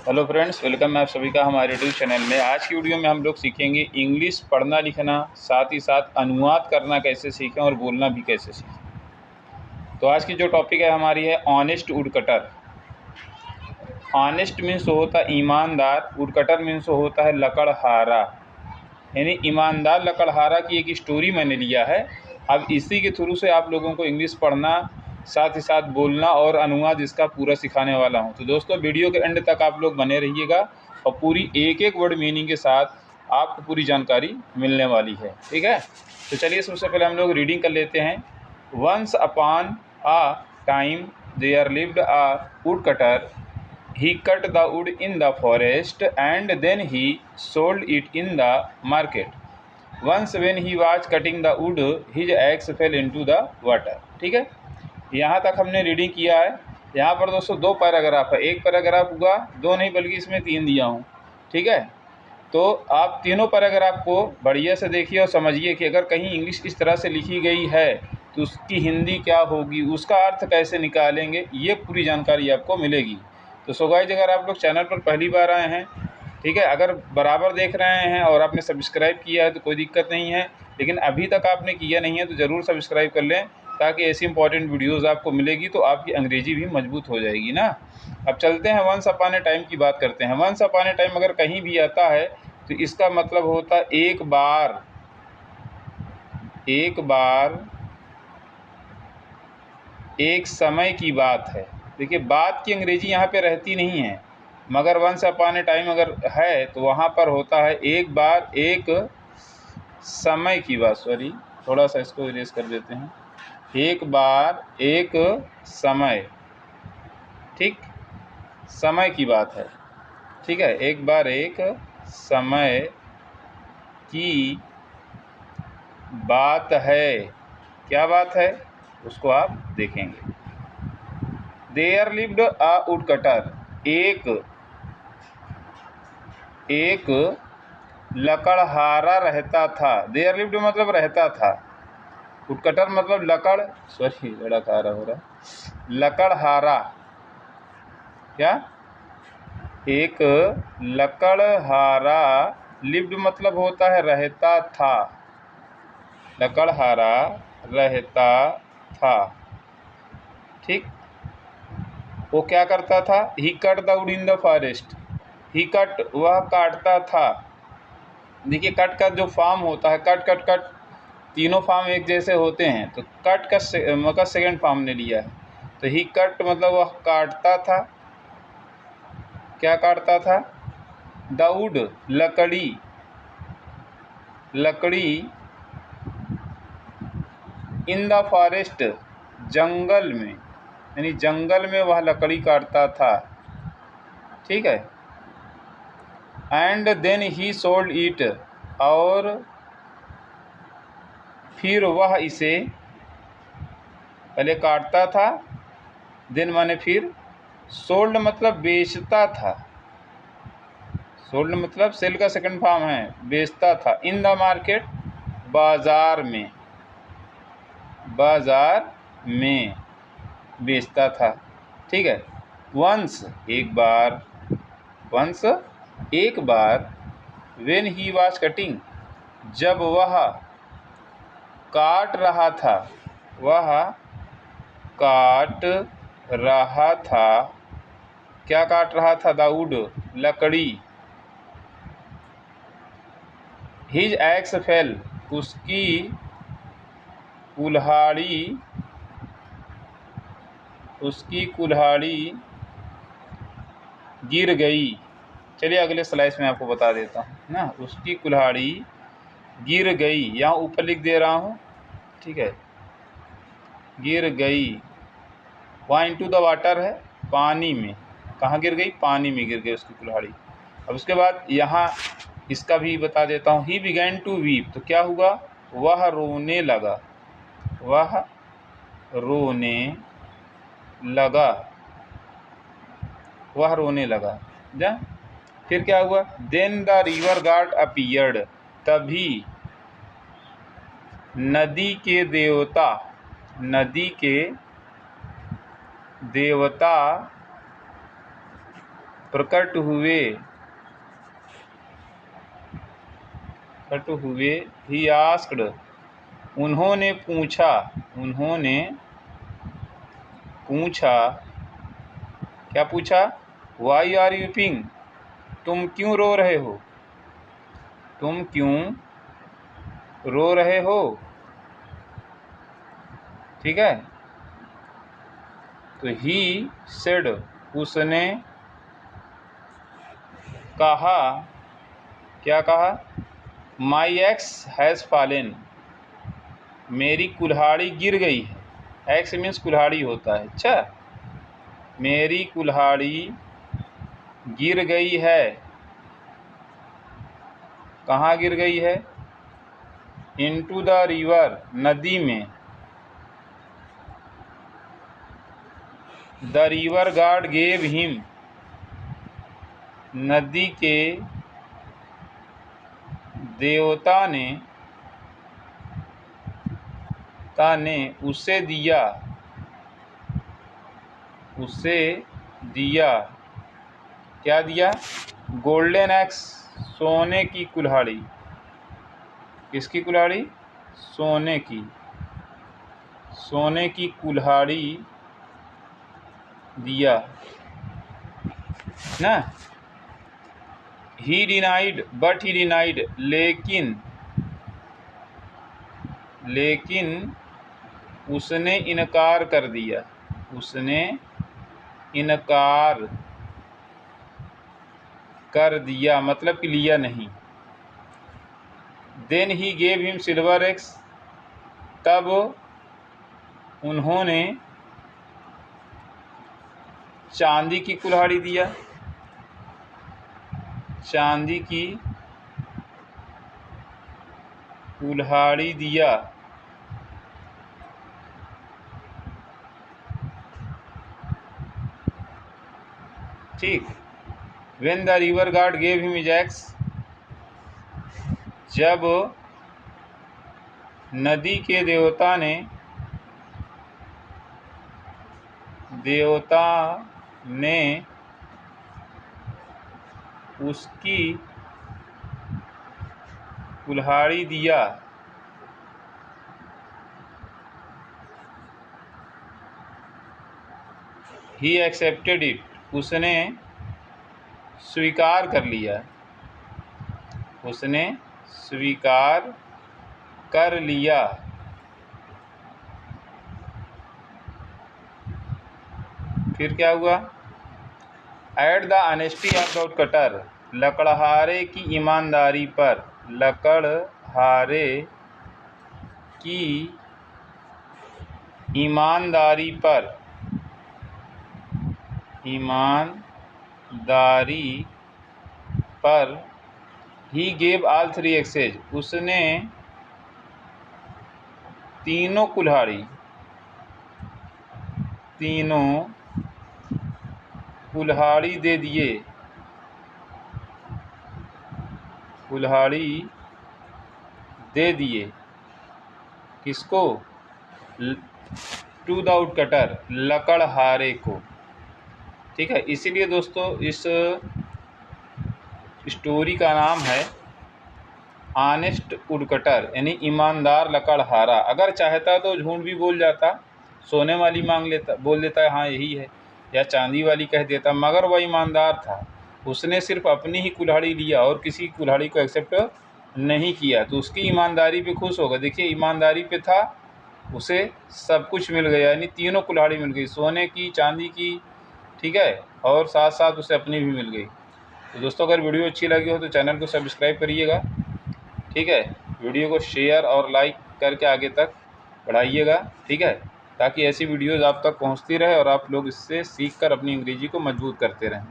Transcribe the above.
Hello friends, welcome है आप सभी का हमारे यूट्यूब चैनल में। आज की वीडियो में हम लोग सीखेंगे इंग्लिश पढ़ना लिखना, साथ ही साथ अनुवाद करना कैसे सीखें और बोलना भी कैसे सीखें। तो आज की जो टॉपिक है हमारी है ऑनेस्ट वुडकटर। ऑनेस्ट मीन्स होता है ईमानदार, वुडकटर मीन्स होता है लकड़हारा। यानी ईमानदार लकड़हारा की एक स्टोरी मैंने लिया है। अब इसी के थ्रू से आप लोगों को इंग्लिश पढ़ना, साथ ही साथ बोलना और अनुवाद इसका पूरा सिखाने वाला हूं। तो दोस्तों, वीडियो के एंड तक आप लोग बने रहिएगा और पूरी एक एक वर्ड मीनिंग के साथ आपको पूरी जानकारी मिलने वाली है। ठीक है, तो चलिए सबसे पहले हम लोग रीडिंग कर लेते हैं। Once upon a time there lived a woodcutter. He cut the wood in the forest and then he sold it in the market. Once when he was cutting the wood, his axe fell into the water. ठीक है, यहाँ तक हमने reading किया है। यहाँ पर दोस्तों दो पैराग्राफ है, एक पैराग्राफ हुआ, दो नहीं बल्कि इसमें तीन दिया हूँ। ठीक है, तो आप तीनों पैराग्राफ को बढ़िया से देखिए और समझिए कि अगर कहीं इंग्लिश इस तरह से लिखी गई है तो उसकी हिंदी क्या होगी, उसका अर्थ कैसे निकालेंगे, ये पूरी जानकारी आपको मिलेगी। तो सो गाइस, अगर आप लोग चैनल पर पहली बार आए हैं, ठीक है, अगर बराबर देख रहे हैं और आपने सब्सक्राइब किया है तो कोई दिक्कत नहीं है, लेकिन अभी तक आपने किया नहीं है तो ज़रूर सब्सक्राइब कर लें, ताकि ऐसी इंपॉर्टेंट वीडियोज़ आपको मिलेगी तो आपकी अंग्रेजी भी मजबूत हो जाएगी ना। अब चलते हैं, वंस अपॉन ए टाइम की बात करते हैं। वंस अपॉन ए टाइम अगर कहीं भी आता है तो इसका मतलब होता है एक बार, एक बार, एक समय की बात है। देखिए, बात की अंग्रेजी यहाँ पे रहती नहीं है, मगर वंस अपॉन ए टाइम अगर है तो वहाँ पर होता है एक बार, एक समय की बात। सॉरी, थोड़ा सा इसको इरेज कर देते हैं। एक बार, एक समय, ठीक, समय की बात है। ठीक है, एक बार एक समय की बात है। क्या बात है उसको आप देखेंगे। There lived a woodcutter. एक लकड़हारा रहता था। देयर लिव्ड मतलब रहता था, वुड कटर मतलब लकड़, सॉरी लड़ाहारा हो रहा, लकड़हारा। क्या, एक लकड़हारा, लिव्ड मतलब होता है रहता था, लकड़हारा रहता था। ठीक, वो क्या करता था? He cut the wood in the forest. He cut, वह काटता था। देखिए, कट का जो फॉर्म होता है, कट कट कट, तीनों फॉर्म एक जैसे होते हैं, तो कट का मतलब सेकेंड फॉर्म ने लिया है। तो ही कट मतलब वह काटता था। क्या काटता था? द वुड, लकड़ी, लकड़ी, इन द फॉरेस्ट, जंगल में, यानी जंगल में वह लकड़ी काटता था। ठीक है, and then he sold it, और फिर वह इसे, पहले काटता था, देन माने फिर, सोल्ड मतलब बेचता था, सोल्ड मतलब सेल का सेकंड फॉर्म है, बेचता था। इन द मार्केट, बाजार में, बाजार में बेचता था। ठीक है, वंस एक बार, वंस एक बार, व्हेन ही वाज कटिंग, जब वह काट रहा था, वह काट रहा था। क्या काट रहा था? द वुड, लकड़ी। हिज एक्स फेल, उसकी कुल्हाड़ी, उसकी कुल्हाड़ी गिर गई। चलिए अगले स्लाइड में आपको बता देता हूँ ना। उसकी कुल्हाड़ी गिर गई, यहाँ ऊपर लिख दे रहा हूँ। ठीक है, गिर गई, वहाँ इनटू द वाटर है, पानी में। कहाँ गिर गई? पानी में गिर गई उसकी कुल्हाड़ी। अब उसके बाद यहाँ इसका भी बता देता हूँ। ही बिगैन टू वीप, तो क्या हुआ? वह रोने लगा, वह रोने लगा, वह रोने लगा। जा, फिर क्या हुआ? Then the river god appeared, तभी नदी के देवता, नदी के देवता प्रकट हुए ही आस्क्ड, उन्होंने पूछा, क्या पूछा? वाई आर यू वीपिंग, तुम क्यों रो रहे हो? तुम क्यों रो रहे हो? ठीक है। तो ही सेड, उसने कहा, क्या कहा? माई एक्स हैज़ फॉलन, मेरी कुल्हाड़ी गिर गई है। एक्स मीन्स कुल्हाड़ी होता है। अच्छा, मेरी कुल्हाड़ी गिर गई है। कहाँ गिर गई है? इनटू द रिवर, नदी में। The river God gave him, नदी के देवता ने उसे दिया। क्या दिया? गोल्डन एक्स, सोने की कुल्हाड़ी। किसकी कुल्हाड़ी? सोने की कुल्हाड़ी दिया ना। ही डिनाइड, बट ही डिनाइड, लेकिन उसने इनकार कर दिया। उसने इनकार कर दिया मतलब कि लिया नहीं। Then he gave him silver axe, तब उन्होंने चांदी की कुल्हाड़ी दिया। चांदी की कुल्हाड़ी दिया। ठीक। When the river god gave him his axe, जब नदी के देवता ने उसकी कुल्हाड़ी दिया, ही एक्सेप्टेड इट, उसने स्वीकार कर लिया। उसने स्वीकार कर लिया। फिर क्या हुआ? At the honesty of the woodcutter, लकड़हारे की ईमानदारी पर। लकड़हारे की ईमानदारी पर ही गेव ऑल 3 एक्सेज, उसने तीनों कुल्हाड़ी दे दिए। किसको? टू द वुडकटर, लकड़हारे को। ठीक है, इसीलिए दोस्तों इस स्टोरी का नाम है ऑनेस्ट वुडकटर, यानी ईमानदार लकड़हारा। अगर चाहता तो झूठ भी बोल जाता, सोने वाली बोल देता हाँ यही है, या चांदी वाली कह देता, मगर वह ईमानदार था। उसने सिर्फ अपनी ही कुल्हाड़ी लिया और किसी कुल्हाड़ी को एक्सेप्ट नहीं किया, तो उसकी ईमानदारी पे खुश होगा। देखिए, ईमानदारी पे था, उसे सब कुछ मिल गया, यानी तीनों कुल्हाड़ी मिल गई, सोने की, चांदी की, ठीक है, और साथ साथ उसे अपनी भी मिल गई। तो दोस्तों, अगर वीडियो अच्छी लगी हो तो चैनल को सब्सक्राइब करिएगा। ठीक है, वीडियो को शेयर और लाइक करके आगे तक बढ़ाइएगा। ठीक है, ताकि ऐसी वीडियोज़ आप तक पहुंचती रहे और आप लोग इससे सीखकर अपनी अंग्रेजी को मजबूत करते रहें।